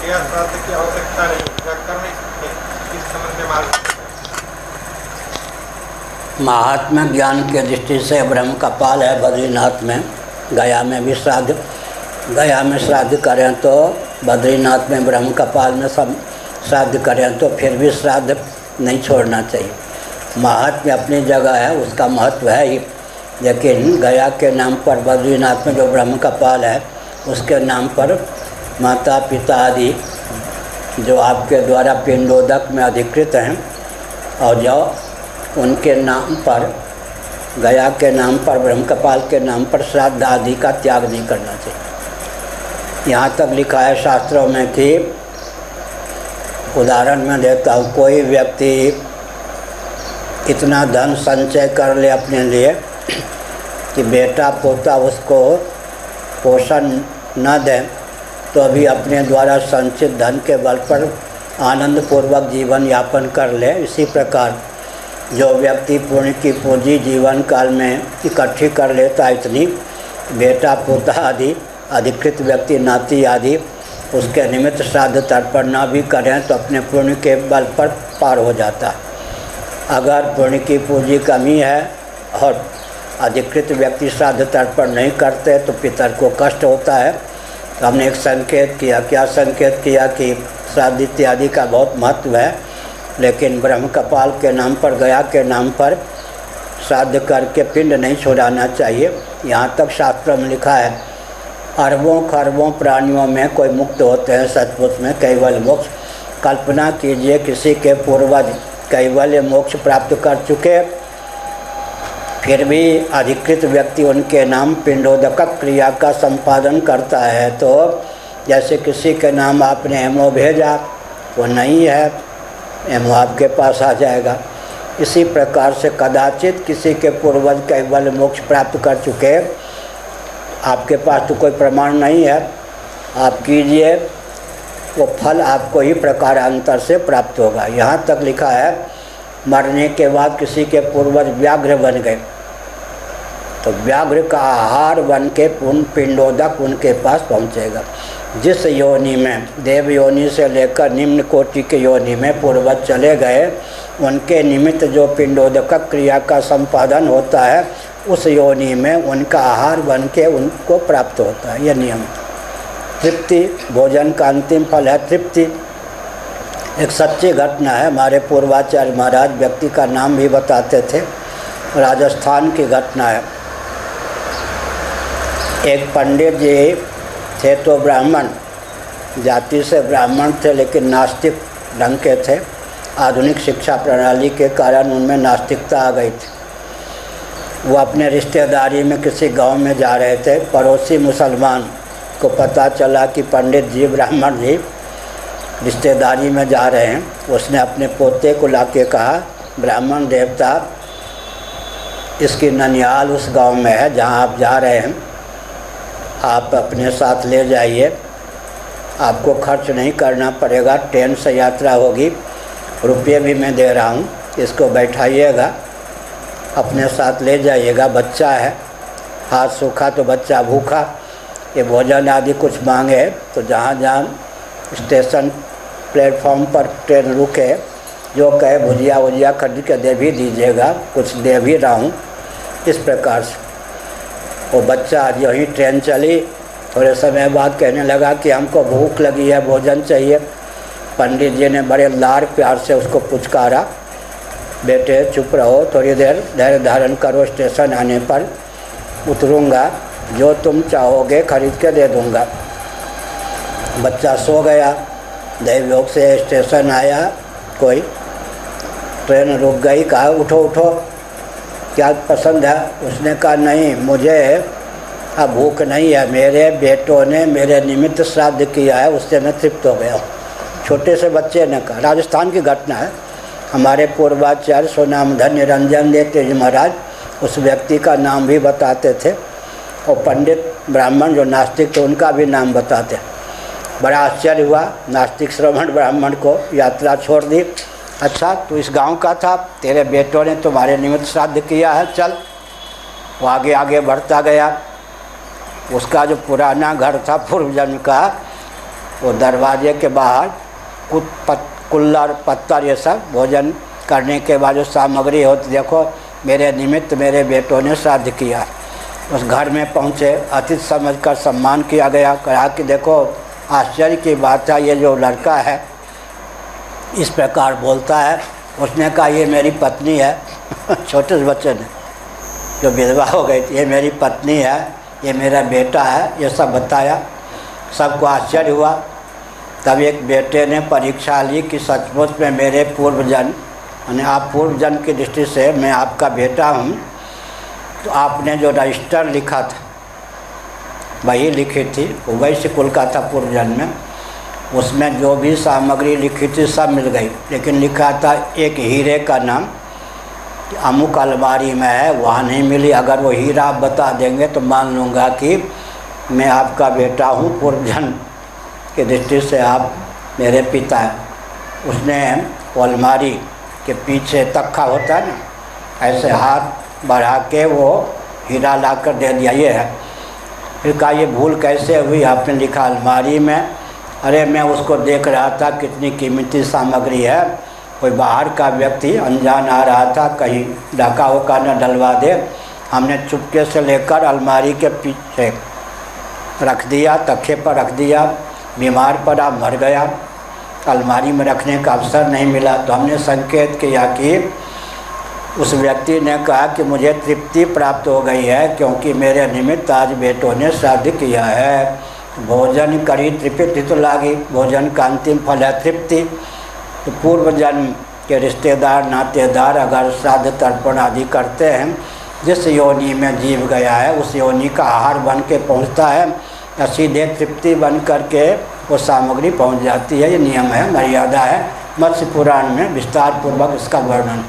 क्रिया श्राद्ध की आवश्यकता नहीं, क्या कर नहीं सकते, इस संबंध में मालूम। महात्मा ज्ञान के दृष्टि से ब्रह्म कपाल है बद्रीनाथ में, गया में भी श्राद्ध, गया में श्राद्ध करें तो बद्रीनाथ में ब्रह्म कपाल में सब श्राद्ध करें तो फिर भी श्राद्ध नहीं छोड़ना चाहिए। महात्म्य अपनी जगह है, उसका महत्व है ही, लेकिन गया के नाम पर बद्रीनाथ में जो ब्रह्म कपाल है उसके नाम पर माता पिता आदि जो आपके द्वारा पिंडोदक में अधिकृत हैं और जो उनके नाम पर गया के नाम पर ब्रह्म कपाल के नाम पर श्राद्ध आदि का त्याग नहीं करना चाहिए। यहाँ तक लिखा है शास्त्रों में कि उदाहरण में देता हूँ, कोई व्यक्ति इतना धन संचय कर ले अपने लिए कि बेटा पोता उसको पोषण न दे तो अभी अपने द्वारा संचित धन के बल पर आनंद पूर्वक जीवन यापन कर ले। इसी प्रकार जो व्यक्ति पुण्य की पूंजी जीवन काल में इकट्ठी कर लेता है, इतनी बेटा पोता आदि अधिकृत व्यक्ति नाती आदि उसके निमित्त श्राद्ध तर्पण न भी करें तो अपने पुण्य के बल पर पार हो जाता है। अगर पुण्य की पूंजी कमी है और अधिकृत व्यक्ति श्राद्ध तर्पण नहीं करते तो पितर को कष्ट होता है। तो हमने एक संकेत किया, क्या संकेत किया कि श्राद्ध इत्यादि का बहुत महत्व है, लेकिन ब्रह्म कपाल के नाम पर गया के नाम पर श्राद्ध करके पिंड नहीं छोड़ाना चाहिए। यहाँ तक शास्त्रों में लिखा है अरबों खरबों प्राणियों में कोई मुक्त होते हैं सचमुच में कैवल्य मोक्ष। कल्पना कीजिए किसी के पूर्वज कैवल्य मोक्ष प्राप्त कर चुके, फिर भी अधिकृत व्यक्ति उनके नाम पिंडोदक क्रिया का संपादन करता है। तो जैसे किसी के नाम आपने एमओ भेजा, वो नहीं है, एमओ आपके पास आ जाएगा। इसी प्रकार से कदाचित किसी के पूर्वज कैवल्य मोक्ष प्राप्त कर चुके, आपके पास तो कोई प्रमाण नहीं है, आप कीजिए, वो फल आपको ही प्रकारांतर से प्राप्त होगा। यहाँ तक लिखा है मरने के बाद किसी के पूर्वज व्याघ्र बन गए तो व्याघ्र का आहार बन के पिंडोदक उनके पास पहुँचेगा। जिस योनि में देव योनि से लेकर निम्न कोटि के योनि में पूर्वज चले गए, उनके निमित्त जो पिंडोदक क्रिया का संपादन होता है उस योनि में उनका आहार बन के उनको प्राप्त होता है। यह नियम। तृप्ति, भोजन का अंतिम फल है तृप्ति। एक सच्ची घटना है, हमारे पूर्वाचार्य महाराज व्यक्ति का नाम भी बताते थे, राजस्थान की घटना है। एक पंडित जी थे तो ब्राह्मण जाति से ब्राह्मण थे, लेकिन नास्तिक ढंग के थे। आधुनिक शिक्षा प्रणाली के कारण उनमें नास्तिकता आ गई थी। वो अपने रिश्तेदारी में किसी गांव में जा रहे थे, पड़ोसी मुसलमान को पता चला कि पंडित जी ब्राह्मण जी रिश्तेदारी में जा रहे हैं। उसने अपने पोते को लाके कहा, ब्राह्मण देवता इसकी ननिहाल उस गांव में है जहां आप जा रहे हैं, आप अपने साथ ले जाइए, आपको खर्च नहीं करना पड़ेगा, ट्रेन से यात्रा होगी, रुपये भी मैं दे रहा हूँ, इसको बैठाइएगा, अपने साथ ले जाइएगा। बच्चा है, हाथ सूखा तो बच्चा भूखा, ये भोजन आदि कुछ मांगे तो जहाँ जहाँ स्टेशन प्लेटफॉर्म पर ट्रेन रुके, जो कहे भुजिया वुजिया खरीद के दे भी दीजिएगा, कुछ दे भी रहा हूँ। इस प्रकार से वो बच्चा यही ट्रेन चली, थोड़े समय बाद कहने लगा कि हमको भूख लगी है, भोजन चाहिए। पंडित जी ने बड़े लाड़ प्यार से उसको पुचकारा, बेटे चुप रहो, थोड़ी देर धैर्य धारण करो, स्टेशन आने पर उतरूँगा, जो तुम चाहोगे खरीद के दे दूँगा। बच्चा सो गया। दैवयोग से स्टेशन आया, कोई ट्रेन रुक गई, कहा उठो उठो, क्या पसंद है? उसने कहा नहीं, मुझे अब भूख नहीं है, मेरे बेटों ने मेरे निमित्त श्राद्ध किया है, उससे मैं तृप्त हो गया। छोटे से बच्चे ने कहा। राजस्थान की घटना है। हमारे पूर्वाचार्य सोनामधन निरंजन देव जी महाराज उस व्यक्ति का नाम भी बताते थे, और पंडित ब्राह्मण जो नास्तिक थे उनका भी नाम बताते। बड़ा आश्चर्य हुआ, नास्तिक श्रवण ब्राह्मण को यात्रा छोड़ दी। अच्छा, तू इस गांव का था, तेरे बेटों ने तुम्हारे निमित्त श्राद्ध किया है, चल। वो आगे आगे बढ़ता गया। उसका जो पुराना घर था पूर्व जन्म का, वो दरवाजे के बाहर कुल्लर पत्थर ये सब भोजन करने के बाद जो सामग्री होती, देखो मेरे निमित्त मेरे बेटों ने श्राद्ध किया। उस घर में पहुँचे, अतिथि समझकर सम्मान किया गया। कहा कि देखो आश्चर्य की बात है, ये जो लड़का है इस प्रकार बोलता है। उसने कहा ये मेरी पत्नी है छोटे से बच्चे ने जो विधवा हो गई थी, ये मेरी पत्नी है, ये मेरा बेटा है, ये सब बताया। सबको आश्चर्य हुआ। तब एक बेटे ने परीक्षा ली कि सचमुच में मेरे पूर्वजन, यानी आप पूर्वजन की दृष्टि से मैं आपका बेटा हूँ। तो आपने जो रजिस्टर लिखा था वही लिखी थी, वैश्य कुल का था पूर्वजन में, उसमें जो भी सामग्री लिखी थी सब मिल गई। लेकिन लिखा था एक हीरे का नाम अमुक अलमारी में है, वहाँ नहीं मिली। अगर वो हीरा आप बता देंगे तो मान लूँगा कि मैं आपका बेटा हूँ, पूर्वजन की दृष्टि से आप मेरे पिता हैं। उसने वो अलमारी के पीछे तख्ता होता है ना, ऐसे हाथ बढ़ा के वो हीरा ला कर दे दिया, ये है। फिर कहा ये भूल कैसे हुई, आपने लिखा अलमारी में। अरे मैं उसको देख रहा था कितनी कीमती सामग्री है, कोई बाहर का व्यक्ति अनजान आ रहा था, कहीं डाका वोका न डलवा दे। हमने चुपके से लेकर अलमारी के पीछे रख दिया, तख्ते पर रख दिया। बीमार पड़ा, मर गया, अलमारी में रखने का अवसर नहीं मिला। तो हमने संकेत किया कि उस व्यक्ति ने कहा कि मुझे तृप्ति प्राप्त हो गई है, क्योंकि मेरे निमित्त आज बेटों ने श्राद्ध किया है। भोजन करी तृप्ति तो लागी, भोजन का अंतिम फल है तृप्ति। तो पूर्व जन्म के रिश्तेदार नातेदार अगर श्राद्ध तर्पण आदि करते हैं, जिस योनि में जीव गया है उस योनि का आहार बन के पहुँचता है, या सीधे तृप्ति बन करके वो सामग्री पहुँच जाती है। ये नियम है, मर्यादा है। मत्स्य पुराण में विस्तार पूर्वक इसका वर्णन